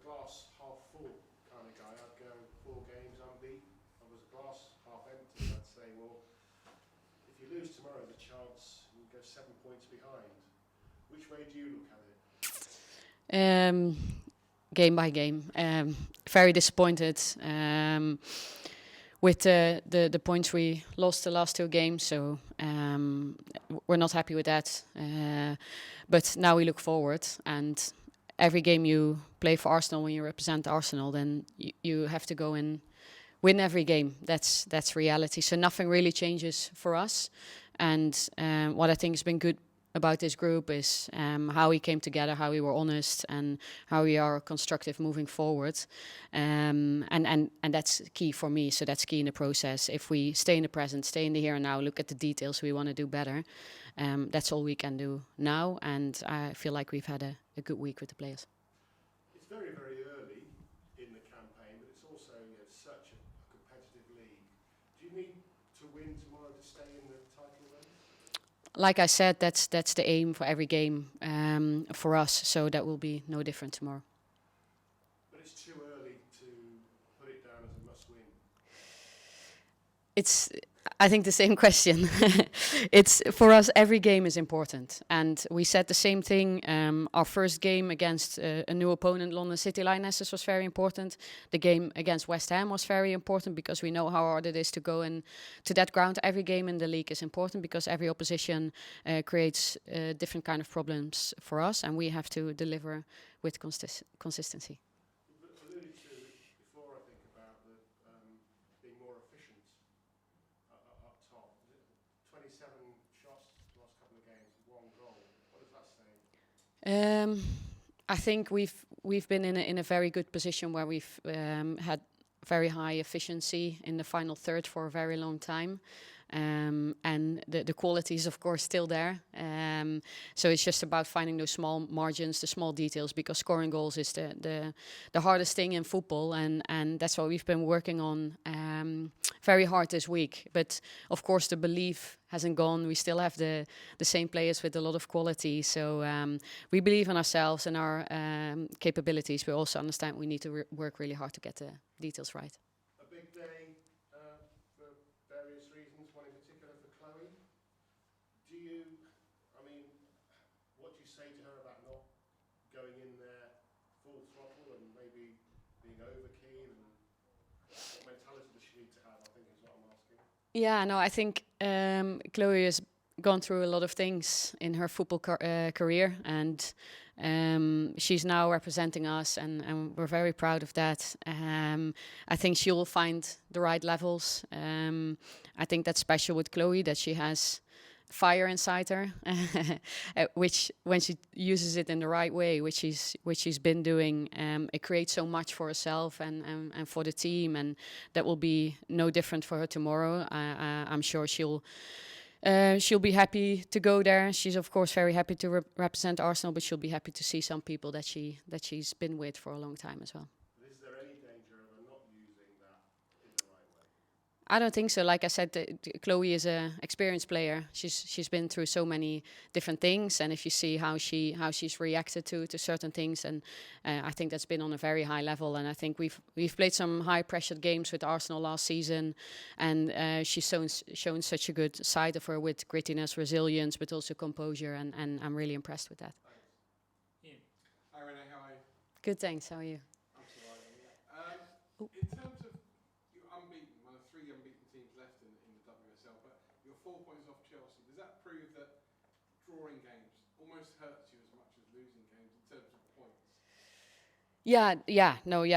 glass half full kind of guy. I'd go 4 games unbeaten. I was glass half empty. I'd say, well, if you lose tomorrow, the chance you go 7 points behind. Which way do you look at it? Game by game. Very disappointed with the points we lost the last 2 games. So we're not happy with that. But now we look forward, and every game you play for Arsenal, when you represent Arsenal, then you have to go and win every game. That's reality. So nothing really changes for us. And what I think has been good about this group is how we came together, how we were honest, and how we are constructive moving forward. And that's key for me. So that's key in the process. If we stay in the present, stay in the here and now, look at the details, we want to do better. That's all we can do now. And I feel like we've had a good week with the players. It's very, very early in the campaign, but it's also such a competitive league. Do you need to win tomorrow to stay in the title race? Like I said, that's the aim for every game for us. So that will be no different tomorrow. But it's too early to put it down as a must-win. It's, I think, the same question. It's for us, every game is important, and we said the same thing. Our first game against a new opponent, London City Lionesses, was very important. The game against West Ham was very important because we know how hard it is to go in to that ground. Every game in the league is important because every opposition creates different kind of problems for us, and we have to deliver with consistency. You alluded to before, I think, about being more efficient up top. 27 shots the last couple of games, 1 goal. What does that say? I think we've been in a very good position where we've had very high efficiency in the final third for a very long time. And the quality is, of course, still there. So it's just about finding those small margins, the small details, because scoring goals is the hardest thing in football, and that's what we've been working on very hard this week. But of course, the belief hasn't gone. We still have the same players with a lot of quality. So we believe in ourselves and our capabilities. We also understand we need to work really hard to get the details right. A big day for various reasons, one in particular for Chloe. What do you say to her about not going in there full throttle and maybe being over keen? And what mentality does she need to have, I think, is what I'm asking. Yeah, no, I think Chloe has gone through a lot of things in her football career, and she's now representing us, and we're very proud of that. I think she will find the right levels. I think that's special with Chloe, that she has fire inside her, which when she uses it in the right way, which she's been doing, it creates so much for herself and for the team, and that will be no different for her tomorrow. I'm sure she'll be happy to go there. She's of course very happy to represent Arsenal, but she'll be happy to see some people that she's been with for a long time as well. Is there any danger of her not using that in the right way? I don't think so. Like I said, Chloe is an experienced player. She's been through so many different things, and if you see how she's reacted to certain things, and I think that's been on a very high level. And I think we've played some high pressured games with Arsenal last season, and she's shown such a good side of her with grittiness, resilience, but also composure, and I'm really impressed with that. Ian. Hi Renee, how are you? Good, thanks. How are you? I'm surviving, yeah. In terms of you're unbeaten, one of 3 unbeaten teams left in the WSL, but you're 4 points off Chelsea. Does that prove that drawing games almost hurts you as much as losing games in terms of points? Yeah,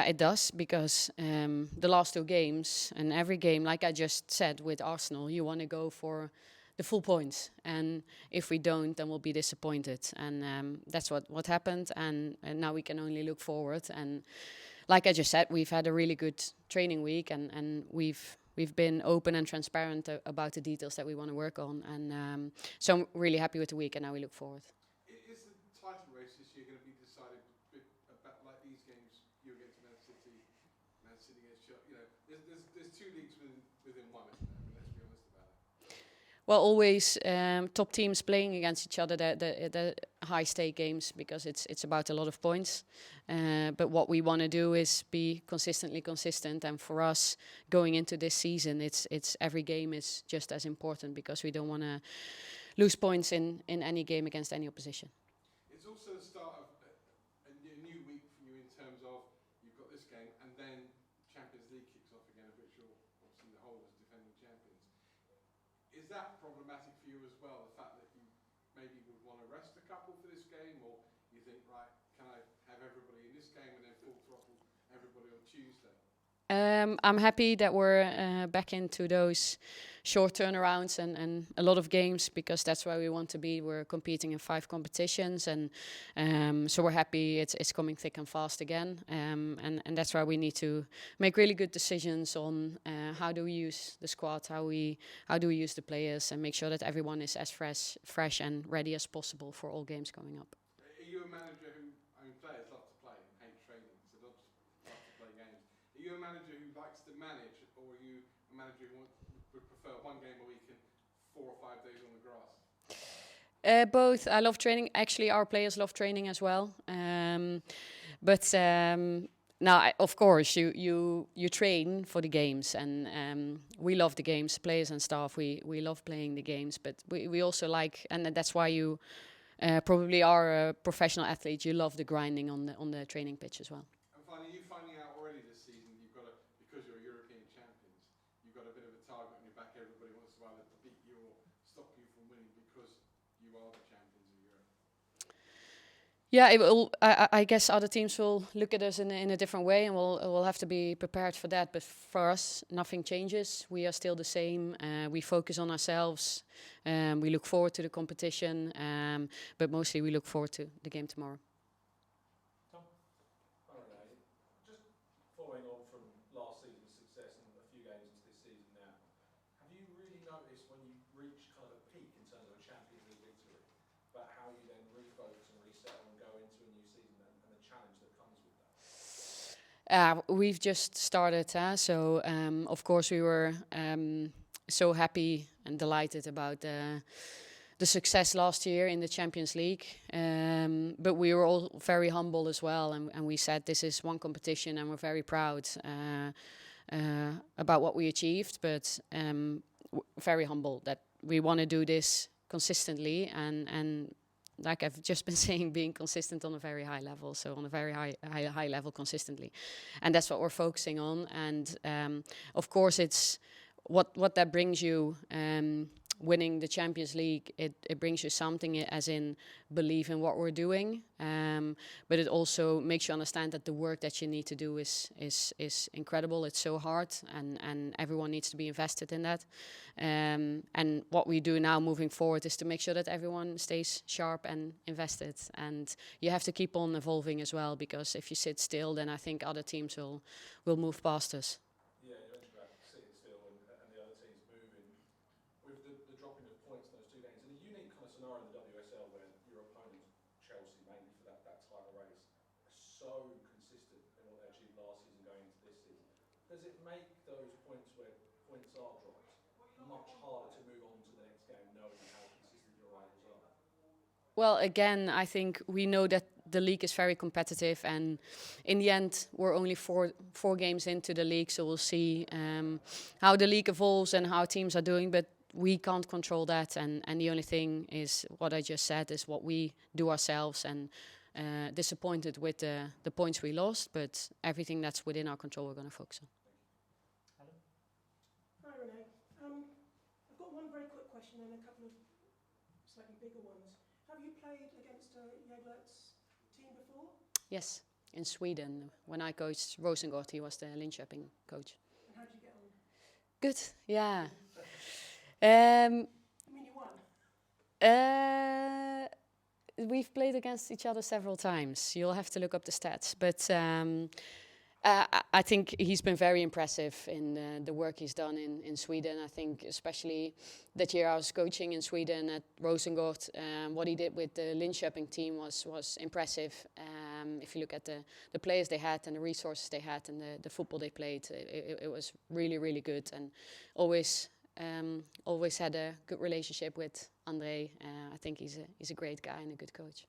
it does, because the last 2 games, and every game, like I just said with Arsenal, you want to go for the full points, and if we don't, then we'll be disappointed, and that's what happened, and now we can only look forward. And like I just said, we've had a really good training week, and we've been open and transparent about the details that we want to work on, and so I'm really happy with the week, and now we look forward. Is the title race this year going to be decided about like these games you against Man City against Chelsea? There's 2 leagues within one, isn't there? I mean, let's be honest about it. Well, always top teams playing against each other. The high stake games because it's about a lot of points. But what we want to do is be consistently consistent. And for us, going into this season, it's every game is just as important because we don't want to lose points in any game against any opposition. It's also the start of a new week for you in terms of you've got this game and then Champions League kicks off again, of which you're obviously the holders, defending champions. Is that problematic for you as well, the fact that you maybe would want to rest a couple for this game, or you think, right, can I have everybody in this game and then full throttle everybody on Tuesday? I'm happy that we're back into those short turnarounds and a lot of games because that's where we want to be. We're competing in 5 competitions and so we're happy it's coming thick and fast again. And that's why we need to make really good decisions on how do we use the squad, how do we use the players and make sure that everyone is as fresh and ready as possible for all games coming up. Are you a manager who, I mean, players love to play and hate training, so they love to play games. Are you a manager who likes to manage, or are you a manager who would prefer 1 game a week and 4 or 5 days on the grass? Both. I love training. Actually, our players love training as well. But now, of course, you train for the games, and we love the games, players and staff. We love playing the games, but we also like, and that's why you probably are a professional athlete. You love the grinding on the training pitch as well. And finally, are you finding out already this season you've got because you're European champions, you've got a bit of a target on your back. Everybody wants to either beat you or stop you from winning because you are the champions of Europe. Yeah, it will. I guess other teams will look at us in a different way, and we'll have to be prepared for that. But for us, nothing changes. We are still the same. We focus on ourselves. We look forward to the competition, but mostly we look forward to the game tomorrow. Tom? Hi, Renee. Just following on from last season's success and a few games into this season now, have you really noticed when you reach kind of a peak in terms of a Champions League victory, but how you then refocus and resettle and go into a new season and the challenge that comes with that? We've just started, so of course we were so happy and delighted about the success last year in the Champions League, but we were all very humble as well, and we said this is one competition and we're very proud about what we achieved, but very humble that we want to do this consistently and like I've just been saying, being consistent on a very high level, so on a very high level consistently, and that's what we're focusing on. And of course, it's what that brings you. Winning the Champions League, it brings you something, as in believe in what we're doing, but it also makes you understand that the work that you need to do is incredible. It's so hard, and everyone needs to be invested in that. And what we do now moving forward is to make sure that everyone stays sharp and invested. And you have to keep on evolving as well, because if you sit still, then I think other teams will move past us. Yeah, you mentioned about sitting still and the other teams moving. With the dropping of points in those 2 games, in a unique kind of scenario in the WSL where your opponent, Chelsea, mainly for that title race, are so consistent in what they achieved last season going into this season, does it make those points where points are dropped much harder to move on to the next game, knowing how consistent your rivals are? Well, again, I think we know that the league is very competitive, and in the end, we're only four games into the league, so we'll see how the league evolves and how teams are doing. But we can't control that, and the only thing is what I just said is what we do ourselves. And disappointed with the points we lost, but everything that's within our control, we're going to focus on. Hi, Renee. I've got one very quick question and a couple of slightly bigger ones. Have you played against Jägert's team before? Yes, in Sweden. When I coached Rosengård, he was the Linköping coach. And how did you get on? Good, yeah. I mean, you won. We've played against each other several times. You'll have to look up the stats. But I think he's been very impressive in the work he's done in Sweden. I think especially that year I was coaching in Sweden at Rosengård, what he did with the Linköping team was impressive. If you look at the players they had and the resources they had and the football they played, it was really, really good. And always had a good relationship with André. I think he's a great guy and a good coach.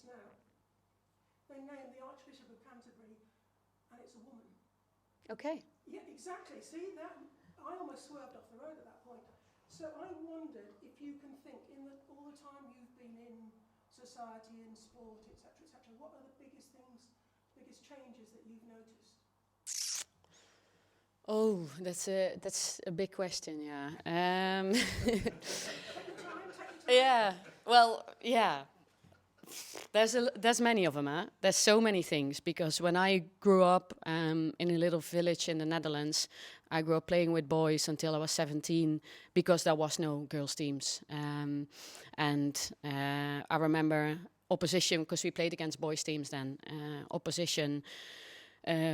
now, they named the Archbishop of Canterbury, and it's a woman. Okay. Yeah, exactly. See, that I almost swerved off the road at that point. So I wondered if you can think, all the time you've been in society, in sport, etc., what are the biggest things, biggest changes that you've noticed? Oh, that's a big question. Yeah. Take your time. Yeah. Well, yeah. There's many of them. Huh? There's so many things because when I grew up in a little village in the Netherlands, I grew up playing with boys until I was 17 because there was no girls teams, and I remember opposition because we played against boys teams then. Opposition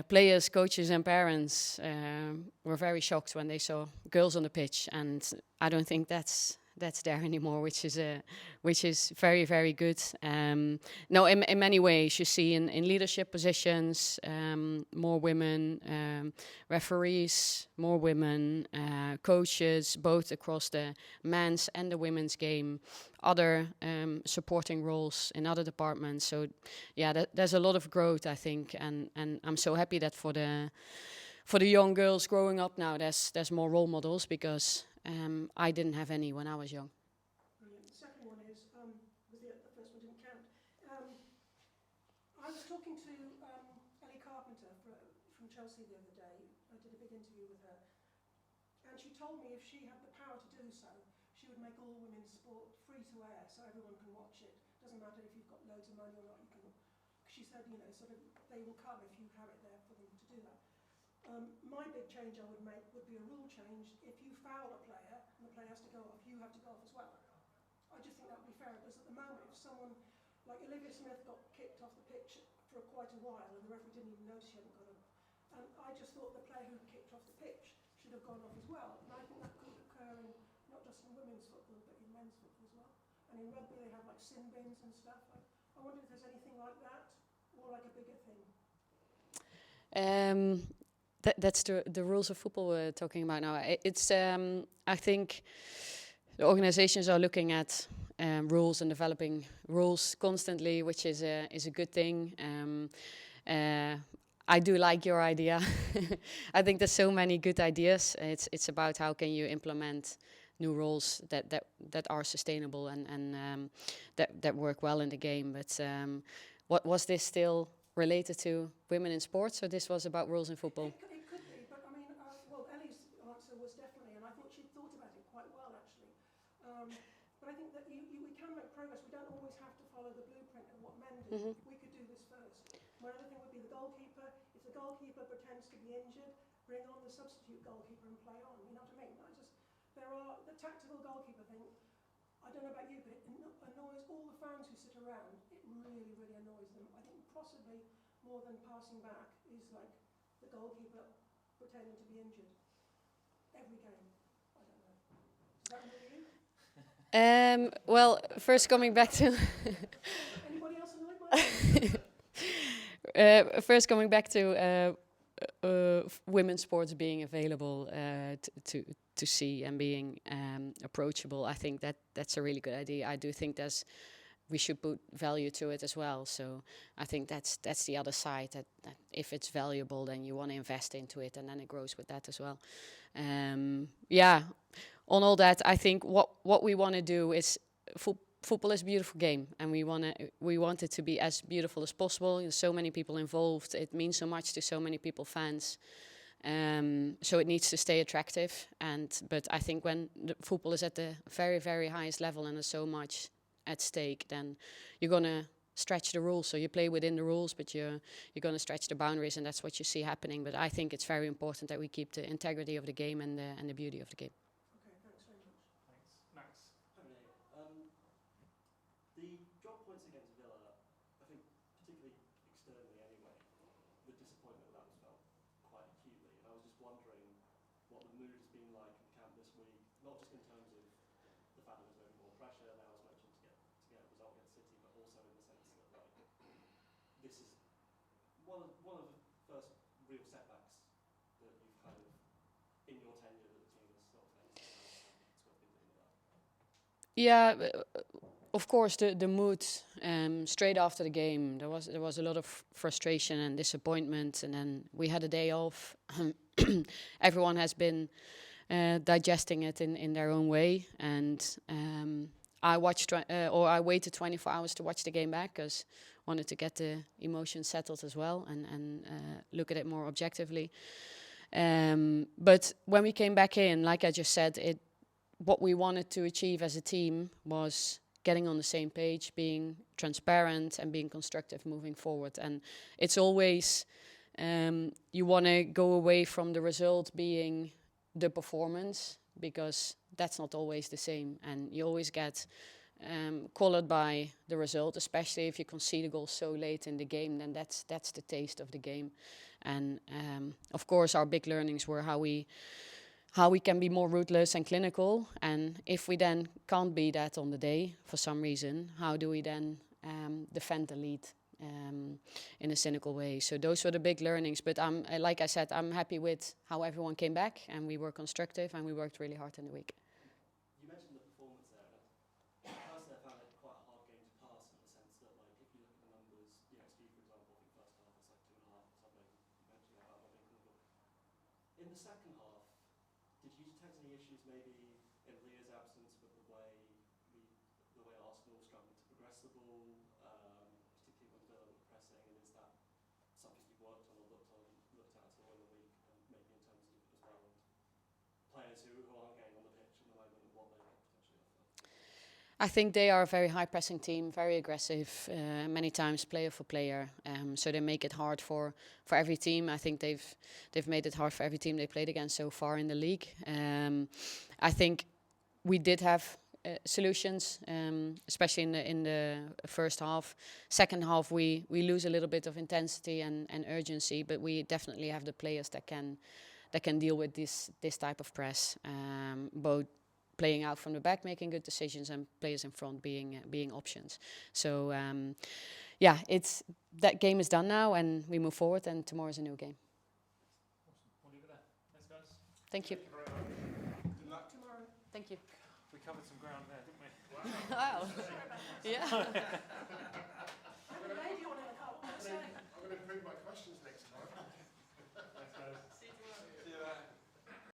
players, coaches, and parents were very shocked when they saw girls on the pitch, and I don't think that's there anymore, which is very, very good. No, in many ways, you see in leadership positions more women, referees, more women, coaches, both across the men's and the women's game, other supporting roles in other departments. So, yeah, there's a lot of growth, I think, and I'm so happy that for the young girls growing up now, there's more role models because I didn't have any when I was young. Brilliant. The second one is, because the first one didn't count. I was talking to Ellie Carpenter from Chelsea the other day. I did a big interview with her. And she told me if she had the power to do so, she would make all women's sport free to air so everyone can watch it. Doesn't matter if you've got loads of money or not. She said, sort of, they will come if you have it there for them to do that. My big change I would make would be a rule change. If you foul a player and the player has to go off, you have to go off as well. I just think that would be fair because at the moment, if someone like Olivia Smith got kicked off the pitch for quite a while and the referee didn't even notice she hadn't got him, and I just thought the player who kicked off the pitch should have gone off as well. And I think that could occur in not just in women's football but in men's football as well. And in rugby they have like sin bins and stuff. I wonder if there's anything like that or like a bigger thing. That's the rules of football we're talking about now. It's I think the organizations are looking at rules and developing rules constantly, which is a good thing. I do like your idea. I think there's so many good ideas. It's about how can you implement new rules that are sustainable and that work well in the game. But what was this still related to women in sports, or this was about rules in football? It could be, but I mean, well, Ellie's answer was definitely, and I thought she'd thought about it quite well, actually. But I think that we can make progress. We don't always have to follow the blueprint of what men do. Mm-hmm. We could do this first. My other thing would be the goalkeeper. If the goalkeeper pretends to be injured, bring on the substitute goalkeeper and play on. You know what I mean? The tactical goalkeeper thing, I don't know about you, but it annoys all the fans who sit around. It really, really annoys them. I think possibly more than passing back is like the goalkeeper pretending to be injured. Every game. I don't know. Does that annoy you? Well, first coming back to Anybody else annoyed by that? first coming back to women's sports being available to see and being approachable. I think that's a really good idea. I do think we should put value to it as well. So I think that's the other side, that if it's valuable, then you want to invest into it, and then it grows with that as well. Yeah, on all that, I think what we want to do is football is a beautiful game, and we want it to be as beautiful as possible. There's so many people involved. It means so much to so many people, fans. So it needs to stay attractive. But I think when the football is at the very, very highest level and there's so much at stake, then you're gonna stretch the rules. So you play within the rules, but you're gonna stretch the boundaries, and that's what you see happening. But I think it's very important that we keep the integrity of the game and the beauty of the game. Okay, thanks very much. Thanks. Max. Renee, the drop points against Villa, I think particularly externally anyway, the disappointment of that was felt quite acutely. And I was just wondering what the mood has been like in camp this week, not just in terms of the fact that there's maybe more pressure now, as mentioned, to get a result against City, but also in the sense that like this is one of the first real setbacks that you've kind of in your tenure that the team has sort of faced. It's got been dealing with that. Yeah, of course, the mood straight after the game, there was a lot of frustration and disappointment, and then we had a day off. Everyone has been digesting it in their own way, and I waited 24 hours to watch the game back because wanted to get the emotions settled as well and look at it more objectively. But when we came back in, like I just said, what we wanted to achieve as a team was getting on the same page, being transparent and being constructive moving forward. And it's always, you want to go away from the result being the performance, because that's not always the same. And you always get colored by the result, especially if you concede a goal so late in the game, then that's the taste of the game. And of course, our big learnings were how we can be more ruthless and clinical, and if we then can't be that on the day for some reason, how do we then defend the lead in a cynical way? So those were the big learnings. But like I said, I'm happy with how everyone came back, and we were constructive, and we worked really hard in the week. You mentioned the performance there. Personally, I found it quite a hard game to pass in the sense that, like, if you look at the numbers, the XG, for example, I think first half was like 2.5 or something. You mentioned about not being clinical. In the second half, did you detect any issues maybe in Leah's absence with the way Arsenal struggled to progress the ball, particularly when Villa were pressing, and is that something you've worked on or looked at at all in the week, and maybe in terms of as well, and players who aren't getting on the pitch at the moment and what they could potentially offer? I think they are a very high pressing team, very aggressive, many times player for player. So they make it hard for every team. I think they've made it hard for every team they played against so far in the league. I think we did have solutions, especially in the first half. Second half, we lose a little bit of intensity and urgency, but we definitely have the players that can deal with this type of press, both playing out from the back, making good decisions, and players in front being options. So yeah, that game is done now, and we move forward, and tomorrow's a new game. Awesome. We'll leave it there. Thanks, guys. Thank you. Thank you very much. Good luck. Tomorrow. Thank you. We covered some ground there, didn't we? Wow. Yeah.